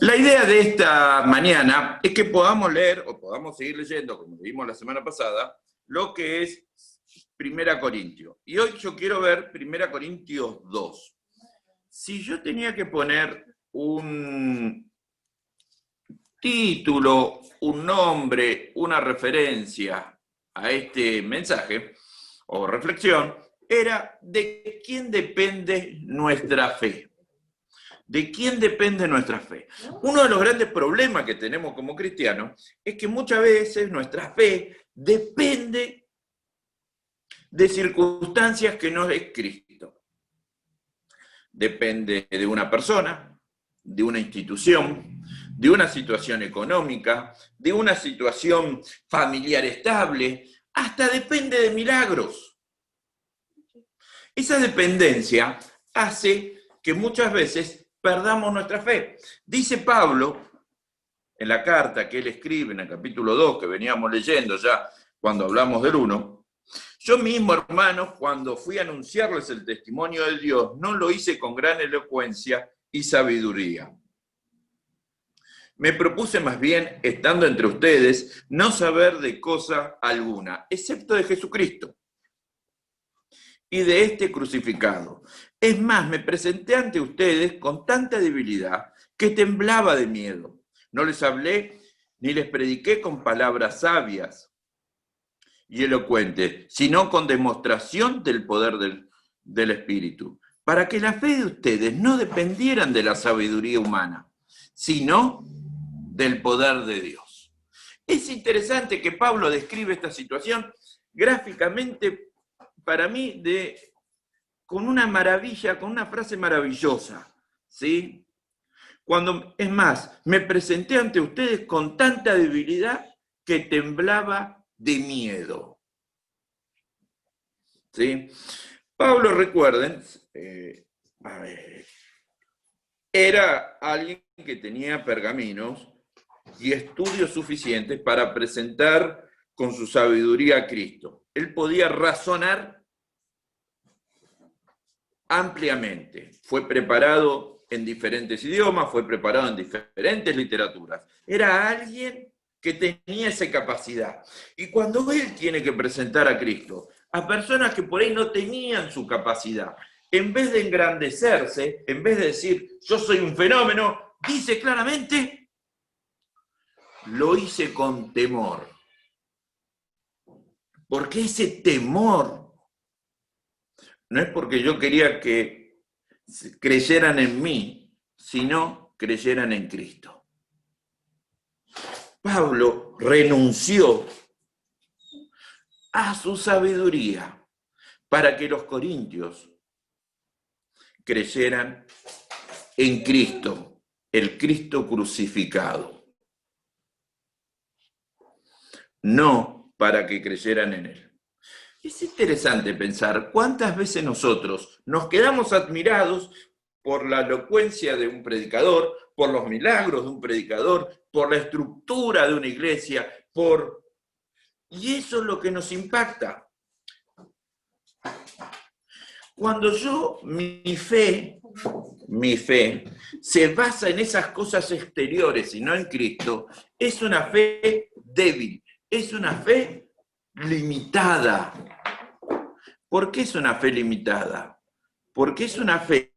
La idea de esta mañana es que podamos leer, o podamos seguir leyendo, como vimos la semana pasada, lo que es 1 Corintios. Y hoy yo quiero ver 1 Corintios 2. Si yo tenía que poner un título, un nombre, una referencia a este mensaje o reflexión, era ¿de quién depende nuestra fe? ¿De quién depende nuestra fe? Uno de los grandes problemas que tenemos como cristianos es que muchas veces nuestra fe depende de circunstancias que no es Cristo. Depende de una persona, de una institución, de una situación económica, de una situación familiar estable, hasta depende de milagros. Esa dependencia hace que muchas veces perdamos nuestra fe. Dice Pablo, en la carta que él escribe en el capítulo 2, que veníamos leyendo ya cuando hablamos del 1, yo mismo, hermanos, cuando fui a anunciarles el testimonio de Dios, no lo hice con gran elocuencia y sabiduría. Me propuse más bien, estando entre ustedes, no saber de cosa alguna, excepto de Jesucristo y de este crucificado. Es más, me presenté ante ustedes con tanta debilidad que temblaba de miedo. No les hablé ni les prediqué con palabras sabias y elocuentes, sino con demostración del poder del Espíritu, para que la fe de ustedes no dependieran de la sabiduría humana, sino del poder de Dios. Es interesante que Pablo describe esta situación gráficamente, para mí, con una maravilla, con una frase maravillosa, ¿sí? Cuando, es más, me presenté ante ustedes con tanta debilidad que temblaba de miedo. ¿Sí? Pablo, recuerden, era alguien que tenía pergaminos y estudios suficientes para presentar con su sabiduría a Cristo. Él podía razonar ampliamente. Fue preparado en diferentes idiomas, fue preparado en diferentes literaturas. Era alguien que tenía esa capacidad. Y cuando él tiene que presentar a Cristo a personas que por ahí no tenían su capacidad, en vez de engrandecerse, en vez de decir, yo soy un fenómeno, dice claramente, lo hice con temor. Porque ese temor no es porque yo quería que creyeran en mí, sino creyeran en Cristo. Pablo renunció a su sabiduría para que los corintios creyeran en Cristo, el Cristo crucificado, no para que creyeran en él. Es interesante pensar cuántas veces nosotros nos quedamos admirados por la elocuencia de un predicador, por los milagros de un predicador, por la estructura de una iglesia, y eso es lo que nos impacta. Cuando mi fe se basa en esas cosas exteriores y no en Cristo, es una fe débil, es una fe limitada. ¿Por qué es una fe limitada? Porque es una fe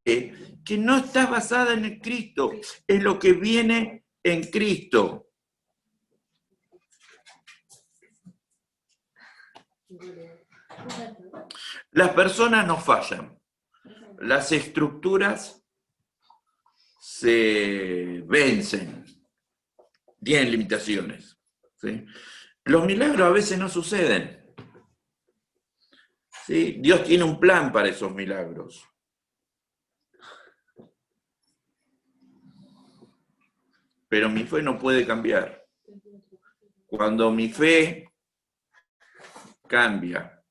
que no está basada en el Cristo, es lo que viene en Cristo. Las personas no fallan, las estructuras se vencen, tienen limitaciones, ¿sí? Los milagros a veces no suceden, ¿sí? Dios tiene un plan para esos milagros. Pero mi fe no puede cambiar. Cuando mi fe cambia,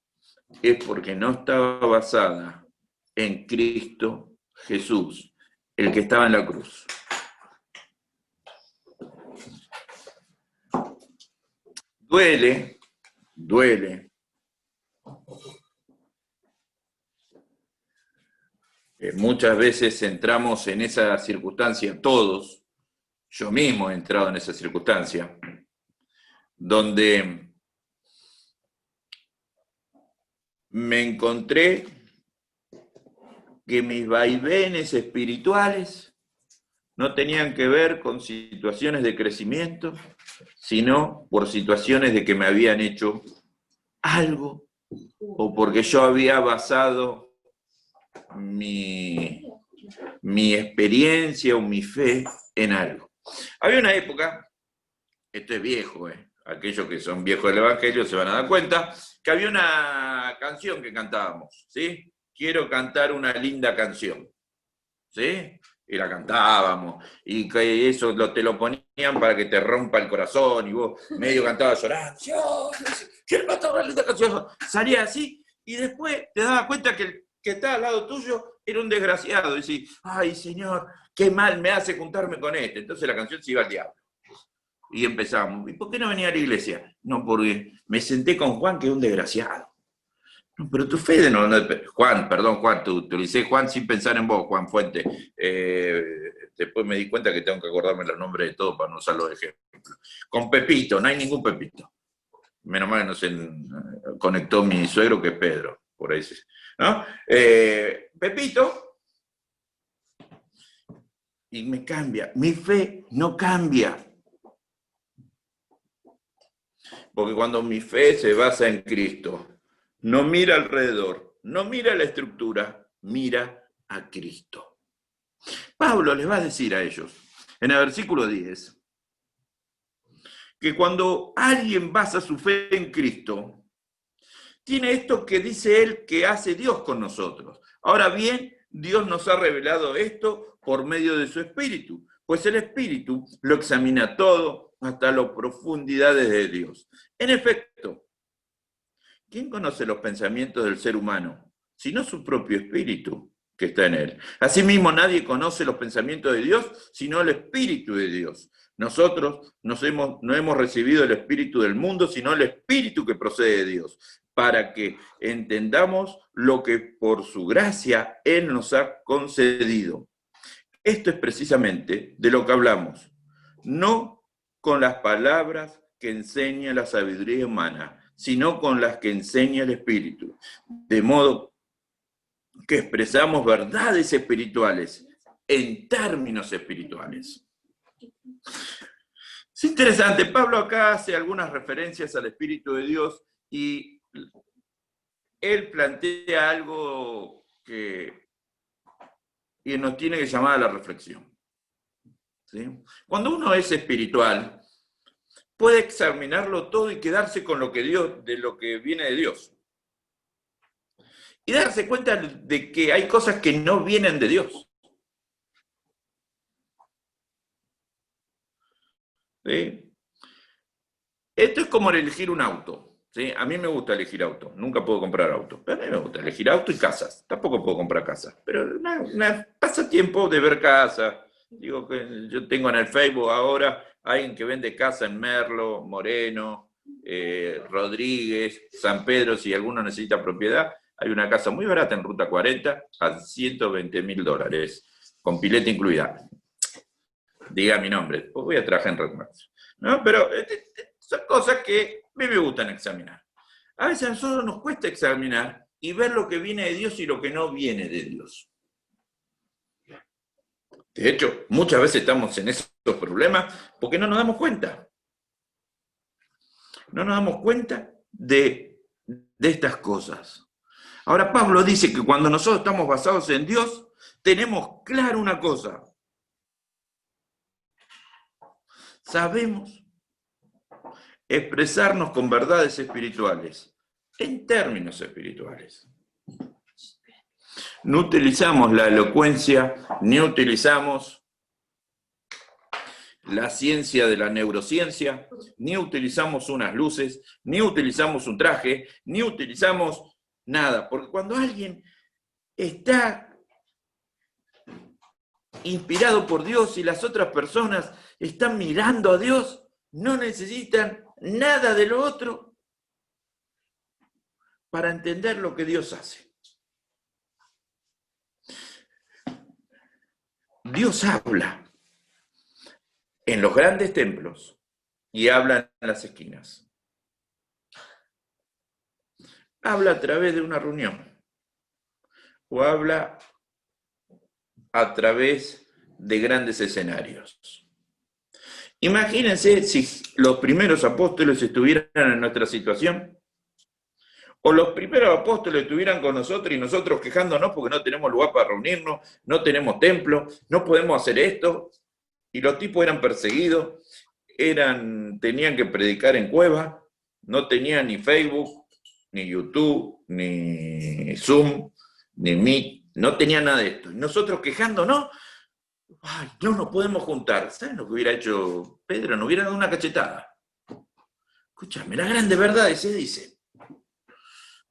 es porque no estaba basada en Cristo Jesús, el que estaba en la cruz. Duele Muchas veces entramos en esa circunstancia, todos, yo mismo he entrado en esa circunstancia, donde me encontré que mis vaivenes espirituales no tenían que ver con situaciones de crecimiento, sino por situaciones de que me habían hecho algo, o porque yo había basado mi experiencia o mi fe en algo. Había una época, esto es viejo, aquellos que son viejos del Evangelio se van a dar cuenta, que había una canción que cantábamos, ¿sí? Quiero cantar una linda canción, ¿sí? Y la cantábamos, y que eso te lo ponían para que te rompa el corazón, y vos medio cantabas llorando, quiero cantar una linda canción, salía así, y después te dabas cuenta que el que está al lado tuyo era un desgraciado, y decís, ay Señor, qué mal me hace juntarme con este, entonces la canción se iba al diablo. Y empezamos, ¿y por qué no venía a la iglesia? No, porque me senté con Juan, que es un desgraciado. No, pero tu fe no, Juan, perdón, Juan, te utilicé Juan sin pensar en vos, Juan Fuente. Después me di cuenta que tengo que acordarme los nombres de todos para no usarlo de ejemplo. Con Pepito, no hay ningún Pepito. Menos mal que no se conectó mi suegro, que es Pedro, por ahí. ¿No? Pepito, y me cambia. Mi fe no cambia. Porque cuando mi fe se basa en Cristo, no mira alrededor, no mira la estructura, mira a Cristo. Pablo les va a decir a ellos, en el versículo 10, que cuando alguien basa su fe en Cristo, tiene esto que dice él que hace Dios con nosotros. Ahora bien, Dios nos ha revelado esto por medio de su Espíritu, pues el Espíritu lo examina todo hasta las profundidades de Dios. En efecto, ¿quién conoce los pensamientos del ser humano, sino su propio espíritu que está en él? Asimismo, nadie conoce los pensamientos de Dios, sino el Espíritu de Dios. Nosotros no hemos recibido el espíritu del mundo, sino el Espíritu que procede de Dios, para que entendamos lo que por su gracia Él nos ha concedido. Esto es precisamente de lo que hablamos, no con las palabras que enseña la sabiduría humana, sino con las que enseña el Espíritu. De modo que expresamos verdades espirituales en términos espirituales. Es interesante, Pablo acá hace algunas referencias al Espíritu de Dios y él plantea algo que nos tiene que llamar a la reflexión. ¿Sí? Cuando uno es espiritual, puede examinarlo todo y quedarse con lo que de lo que viene de Dios. Y darse cuenta de que hay cosas que no vienen de Dios. ¿Sí? Esto es como elegir un auto. ¿Sí? A mí me gusta elegir auto. Nunca puedo comprar auto. Pero a mí me gusta elegir auto y casas. Tampoco puedo comprar casas. Pero pasatiempo de ver casas. Digo que yo tengo en el Facebook ahora alguien que vende casa en Merlo, Moreno, Rodríguez, San Pedro, si alguno necesita propiedad. Hay una casa muy barata en Ruta 40 a $120.000, con pileta incluida. Diga mi nombre, pues voy a trabajar en Red Max. ¿No? Pero son cosas que a mí me gustan examinar. A veces a nosotros nos cuesta examinar y ver lo que viene de Dios y lo que no viene de Dios. De hecho, muchas veces estamos en esos problemas porque no nos damos cuenta. No nos damos cuenta de estas cosas. Ahora Pablo dice que cuando nosotros estamos basados en Dios, tenemos claro una cosa. Sabemos expresarnos con verdades espirituales, en términos espirituales. No utilizamos la elocuencia, ni utilizamos la ciencia de la neurociencia, ni utilizamos unas luces, ni utilizamos un traje, ni utilizamos nada. Porque cuando alguien está inspirado por Dios y las otras personas están mirando a Dios, no necesitan nada de lo otro para entender lo que Dios hace. Dios habla en los grandes templos y habla en las esquinas. Habla a través de una reunión o habla a través de grandes escenarios. Imagínense si los primeros apóstoles estuvieran en nuestra situación, o los primeros apóstoles estuvieran con nosotros y nosotros quejándonos porque no tenemos lugar para reunirnos, no tenemos templo, no podemos hacer esto, y los tipos eran perseguidos, tenían que predicar en cueva, no tenían ni Facebook, ni YouTube, ni Zoom, ni Meet, no tenían nada de esto. Y nosotros quejándonos, ay, no podemos juntar. ¿Saben lo que hubiera hecho Pedro? Nos hubiera dado una cachetada. Escúchame, la grande verdad se dice.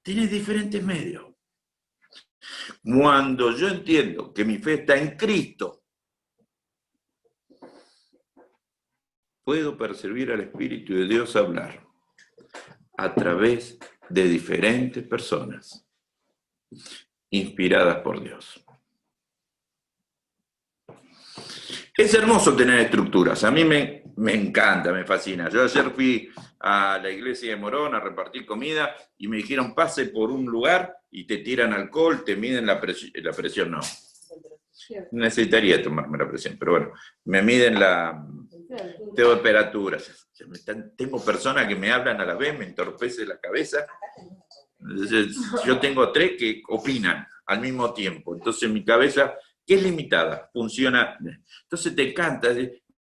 Tienes diferentes medios. Cuando yo entiendo que mi fe está en Cristo, puedo percibir al Espíritu de Dios hablar a través de diferentes personas inspiradas por Dios. Es hermoso tener estructuras, a mí me encanta, me fascina. Yo ayer fui a la iglesia de Morón a repartir comida y me dijeron pase por un lugar y te tiran alcohol, te miden la presión no. Necesitaría tomarme la presión, pero bueno, me miden la temperatura. Tengo personas que me hablan a la vez, me entorpece la cabeza. Entonces, yo tengo 3 que opinan al mismo tiempo, entonces mi cabeza, que es limitada, funciona. Entonces te encanta,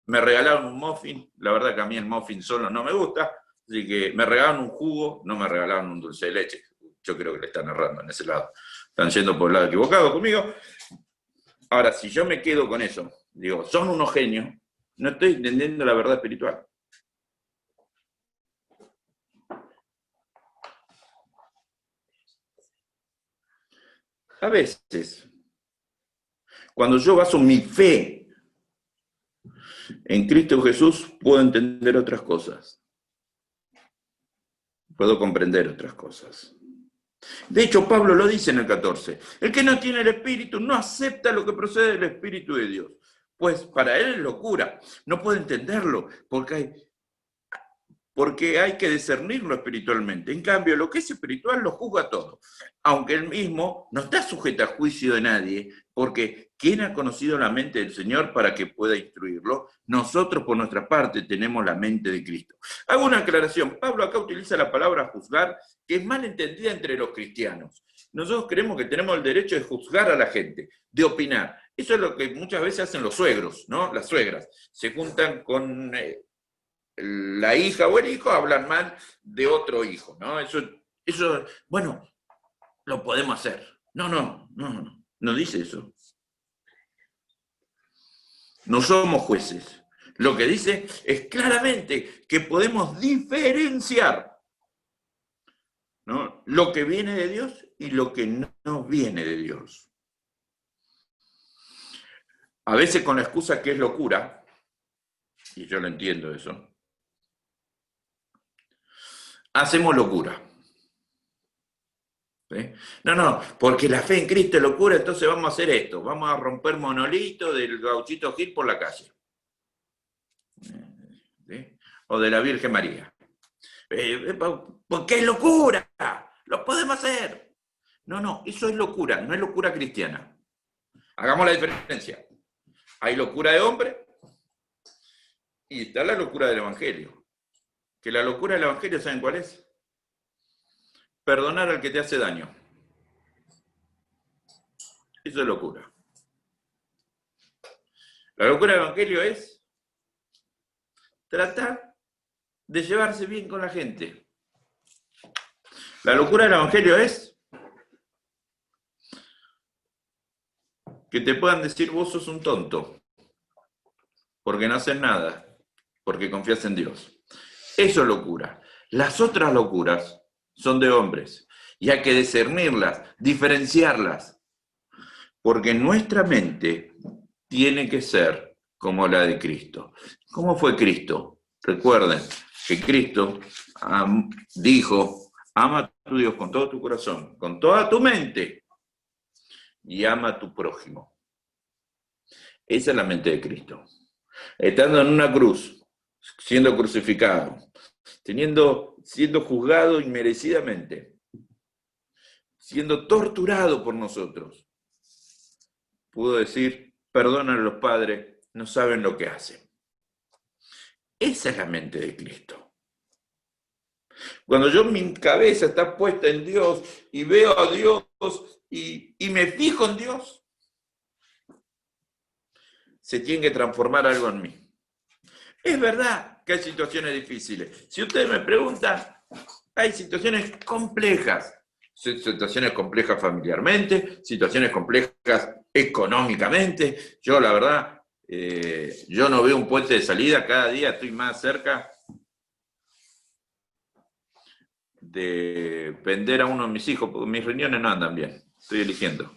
me regalaron un muffin, la verdad que a mí el muffin solo no me gusta, así que me regalaron un jugo, no me regalaron un dulce de leche. Yo creo que le están errando en ese lado, están yendo por el lado equivocado conmigo. Ahora, si yo me quedo con eso, digo, son unos genios, no estoy entendiendo la verdad espiritual. A veces, cuando yo baso mi fe en Cristo Jesús, puedo entender otras cosas. Puedo comprender otras cosas. De hecho, Pablo lo dice en el 14. El que no tiene el Espíritu no acepta lo que procede del Espíritu de Dios. Pues para él es locura. No puede entenderlo porque hay que discernirlo espiritualmente. En cambio, lo que es espiritual lo juzga todo. Aunque él mismo no está sujeto a juicio de nadie, porque ¿quién ha conocido la mente del Señor para que pueda instruirlo? Nosotros, por nuestra parte, tenemos la mente de Cristo. Hago una aclaración. Pablo acá utiliza la palabra juzgar, que es mal entendida entre los cristianos. Nosotros creemos que tenemos el derecho de juzgar a la gente, de opinar. Eso es lo que muchas veces hacen los suegros, ¿no? Las suegras. Se juntan con la hija o el hijo, hablan mal de otro hijo, ¿no? Eso, bueno, lo podemos hacer. No dice eso. No somos jueces. Lo que dice es claramente que podemos diferenciar, ¿no?, lo que viene de Dios y lo que no viene de Dios. A veces con la excusa que es locura, y yo lo entiendo eso, hacemos locura. ¿Sí? No, porque la fe en Cristo es locura, entonces vamos a hacer esto, vamos a romper monolitos del Gauchito Gil por la calle. ¿Sí? O de la Virgen María. Porque es locura, lo podemos hacer. No, eso es locura, no es locura cristiana. Hagamos la diferencia. Hay locura de hombre y está la locura del Evangelio. Que la locura del Evangelio, ¿saben cuál es? Perdonar al que te hace daño. Eso es locura. La locura del Evangelio es tratar de llevarse bien con la gente. La locura del Evangelio es que te puedan decir vos sos un tonto, porque no haces nada, porque confías en Dios. Eso es locura. Las otras locuras son de hombres y hay que discernirlas, diferenciarlas, porque nuestra mente tiene que ser como la de Cristo. ¿Cómo fue Cristo? Recuerden que Cristo dijo, ama a tu Dios con todo tu corazón, con toda tu mente, y ama a tu prójimo. Esa es la mente de Cristo. Estando en una cruz, siendo crucificado, siendo juzgado inmerecidamente, siendo torturado por nosotros, pudo decir, perdonan a los padres, no saben lo que hacen. Esa es la mente de Cristo. Cuando yo mi cabeza está puesta en Dios y veo a Dios y me fijo en Dios, se tiene que transformar algo en mí. Es verdad que hay situaciones difíciles. Si ustedes me preguntan, hay situaciones complejas. Situaciones complejas familiarmente, situaciones complejas económicamente. Yo, la verdad, yo no veo un puente de salida. Cada día estoy más cerca de vender a uno de mis hijos, porque mis riñones no andan bien. Estoy eligiendo.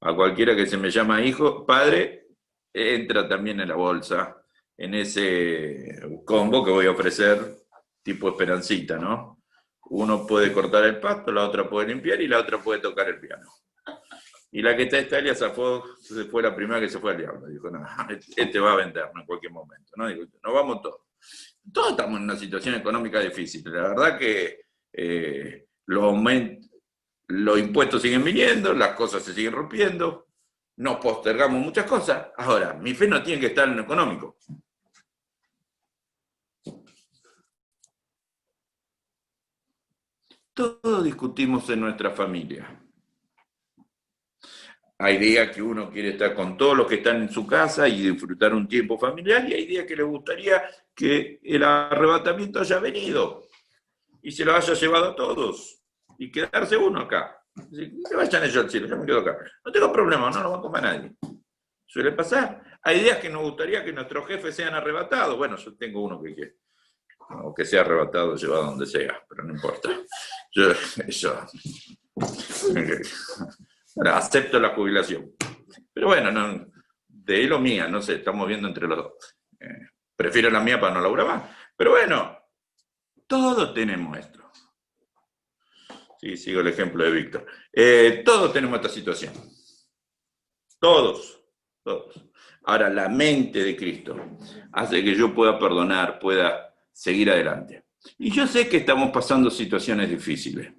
A cualquiera que se me llama hijo, padre, entra también en la bolsa, en ese combo que voy a ofrecer, tipo Esperancita, ¿no? Uno puede cortar el pasto, la otra puede limpiar y la otra puede tocar el piano. Y la que está Estalia fue la primera que se fue al diablo. Dijo, no, este va a vender en cualquier momento. ¿No? Digo, nos vamos todos. Todos estamos en una situación económica difícil. La verdad que los impuestos siguen viniendo, las cosas se siguen rompiendo, nos postergamos muchas cosas. Ahora, mi fe no tiene que estar en lo económico. Todo discutimos en nuestra familia. Hay días que uno quiere estar con todos los que están en su casa y disfrutar un tiempo familiar, y hay días que le gustaría que el arrebatamiento haya venido y se lo haya llevado a todos y quedarse uno acá. Que vayan ellos al cielo, yo me quedo acá. No tengo problema, no lo va a comer nadie. Suele pasar. Hay días que nos gustaría que nuestros jefes sean arrebatados. Bueno, yo tengo uno o que sea arrebatado, llevado a donde sea, pero no importa. Yo bueno, acepto la jubilación. Pero bueno, no, de él o mía, no sé, estamos viendo entre los dos. Prefiero la mía para no laburar más. Pero bueno, todos tenemos esto. Sí, sigo el ejemplo de Víctor. Todos tenemos esta situación. Todos. Ahora, la mente de Cristo hace que yo pueda perdonar, pueda seguir adelante. Y yo sé que estamos pasando situaciones difíciles.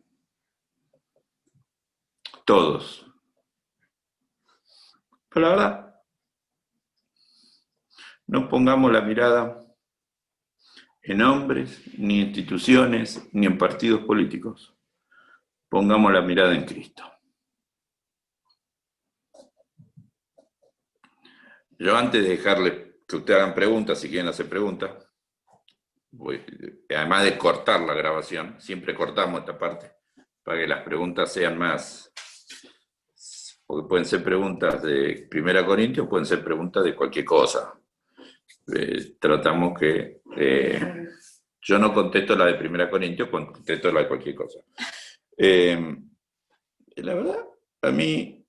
Todos. Pero la verdad, no pongamos la mirada en hombres, ni instituciones, ni en partidos políticos. Pongamos la mirada en Cristo. Yo antes de dejarle que ustedes hagan preguntas, si quieren hacer preguntas, además de cortar la grabación, siempre cortamos esta parte, para que las preguntas sean más, porque pueden ser preguntas de 1 Corintios, pueden ser preguntas de cualquier cosa. Tratamos que yo no contesto la de 1 Corintios, contesto la de cualquier cosa. La verdad, a mí,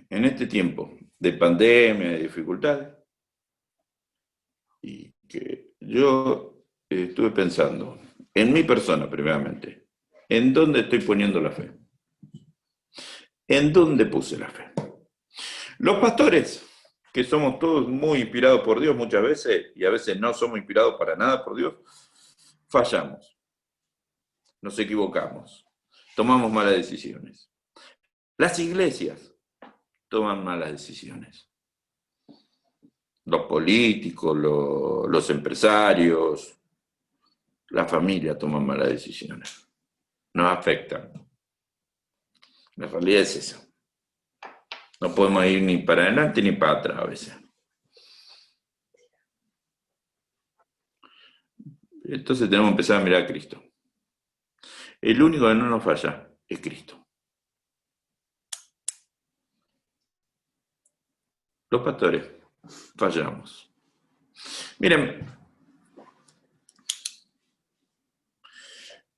en este tiempo de pandemia, de dificultades, y que yo estuve pensando en mi persona primeramente, ¿en dónde estoy poniendo la fe? ¿En dónde puse la fe? Los pastores, que somos todos muy inspirados por Dios muchas veces, y a veces no somos inspirados para nada por Dios, fallamos, nos equivocamos, tomamos malas decisiones. Las iglesias toman malas decisiones. Los políticos, los empresarios, la familia toman malas decisiones. Nos afectan. La realidad es esa. No podemos ir ni para adelante ni para atrás a veces. Entonces tenemos que empezar a mirar a Cristo. El único que no nos falla es Cristo. Los pastores fallamos. Miren,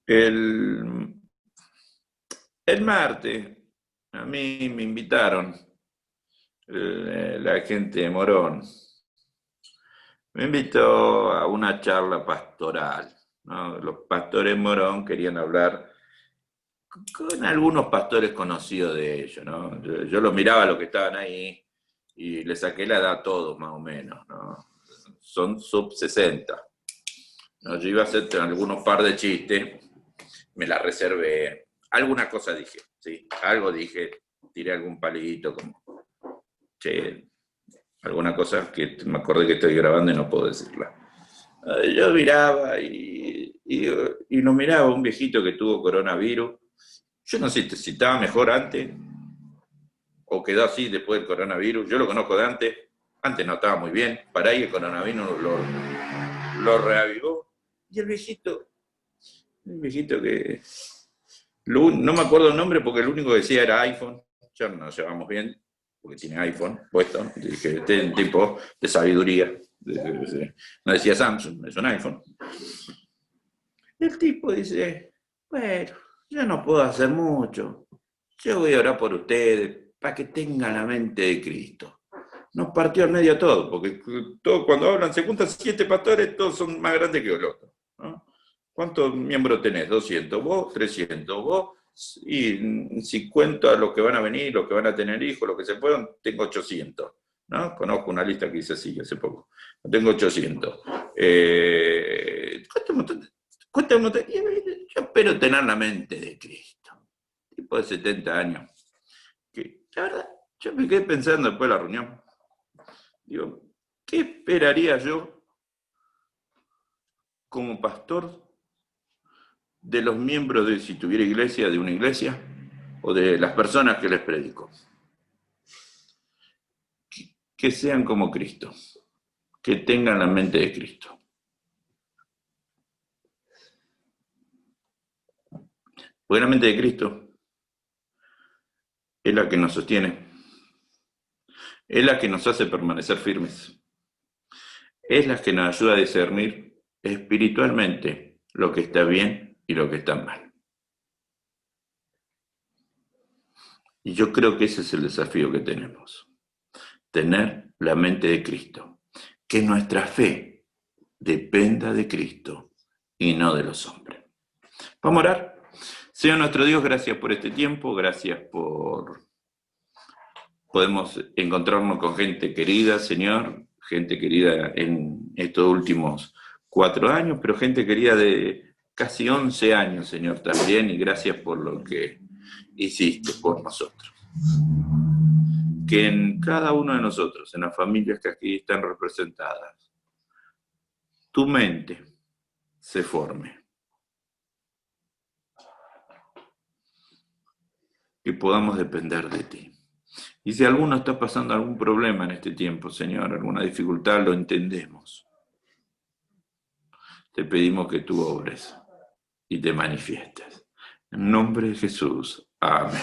el martes a mí me invitaron la gente de Morón. Me invitó a una charla pastoral, ¿no? Los pastores de Morón querían hablar con algunos pastores conocidos de ellos, ¿no? Yo los miraba a los que estaban ahí y le saqué la edad a todos, más o menos, ¿no? Son sub 60. No, yo iba a hacer algunos par de chistes, me la reservé. Alguna cosa dije, sí, algo dije, tiré algún palito, como, che, alguna cosa que me acordé que estoy grabando y no puedo decirla. Yo miraba y no miraba un viejito que tuvo coronavirus. Yo no sé si estaba mejor antes o quedó así después del coronavirus. Yo lo conozco de antes. Antes no estaba muy bien. Para ahí el coronavirus lo reavivó. Y el viejito que... no me acuerdo el nombre porque lo único que decía era iPhone. Ya no nos llevamos bien porque tiene iPhone puesto. Dije, este es un tipo de sabiduría. No decía Samsung, es un iPhone. El tipo dice, bueno, yo no puedo hacer mucho. Yo voy a orar por ustedes para que tengan la mente de Cristo. Nos partió al medio todo, porque todo, cuando hablan, se juntan 7 pastores, todos son más grandes que el otro, ¿no? ¿Cuántos miembros tenés? 200, vos, 300, vos, y si cuento a los que van a venir, los que van a tener hijos, los que se puedan, tengo 800, ¿no? Conozco una lista que hice así hace poco. Tengo 800. Yo espero tener la mente de Cristo. Tipo de 70 años. Que, la verdad, yo me quedé pensando después de la reunión. Digo, ¿qué esperaría yo como pastor de los miembros de, si tuviera iglesia, de una iglesia, o de las personas que les predico? Que sean como Cristo, que tengan la mente de Cristo. Porque la mente de Cristo es la que nos sostiene, es la que nos hace permanecer firmes, es la que nos ayuda a discernir espiritualmente lo que está bien y lo que está mal. Y yo creo que ese es el desafío que tenemos. Tener la mente de Cristo. Que nuestra fe dependa de Cristo y no de los hombres. Vamos a orar. Señor nuestro Dios, gracias por este tiempo, gracias por... Podemos encontrarnos con gente querida, Señor, gente querida en estos últimos 4 años, pero gente querida de casi 11 años, Señor, también, y gracias por lo que hiciste por nosotros. Que en cada uno de nosotros, en las familias que aquí están representadas, tu mente se forme. Que podamos depender de ti. Y si alguno está pasando algún problema en este tiempo, Señor, alguna dificultad, lo entendemos. Te pedimos que tú obres y te manifiestes. En nombre de Jesús. Amén.